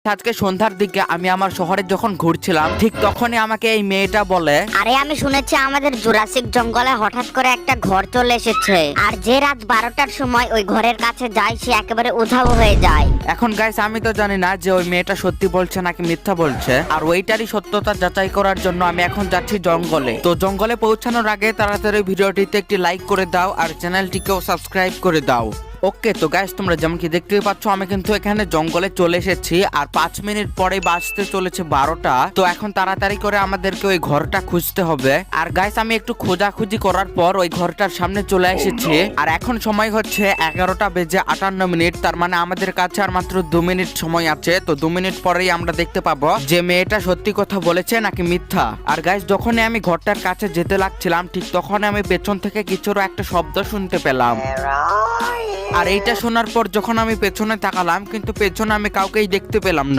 আজকে সন্ধ্যার দিকে আমি আমার শহরে যখন ঘুরছিলাম ঠিক তখনই আমাকে এই মেয়েটা বলে, আরে আমি শুনেছি আমাদের জুরাসিক জঙ্গলে হঠাৎ করে একটা ঘর চলে এসেছে, আর যে রাত 12টার সময় ওই ঘরের কাছে যায় সে একেবারে উধাও হয়ে যায়। এখন গাইস আমি তো জানি না যে ওই মেয়েটা সত্যি বলছে নাকি মিথ্যা বলছে, আর ওইটারই সত্যতা যাচাই করার জন্য আমি এখন যাচ্ছি জঙ্গলে। তো জঙ্গলে পৌঁছানোর আগে তাড়াতাড়ি ভিডিওটিতে একটি লাইক করে দাও আর চ্যানেলটিকেও সাবস্ক্রাইব করে দাও। ওকে, তো গাইস তোমরা যেমন কি দেখতেই পাচ্ছ আমি কিন্তু এখানে জঙ্গলে চলে এসেছি, আর 5 মিনিট পরে বাজতে চলেছে 12টা। তো এখন তাড়াতাড়ি করে আমাদেরকে ওই ঘরটা খুঁজতে হবে। আর গাইস আমি একটু খোঁজাখুঁজি করার পর ওই ঘরটার সামনে চলে এসেছি, আর এখন সময় হচ্ছে 11টা বেজে 58 মিনিট। তার মানে আমাদের কাছে আর মাত্র 2 মিনিট সময় আছে। তো 2 মিনিট পরেই আমরা দেখতে পাবো যে মেয়েটা সত্যি কথা বলেছে নাকি মিথ্যা। আর গাইস যখনই আমি ঘরটার কাছে যেতে লাগছিলাম ঠিক তখন আমি পেছন থেকে কিছুর একটা শব্দ শুনতে পেলাম, আর এইটা শোনার পর যখন আমি পেছনে তাকালাম কিন্তু পেছনে আমি কাউকেই দেখতে পেলাম না।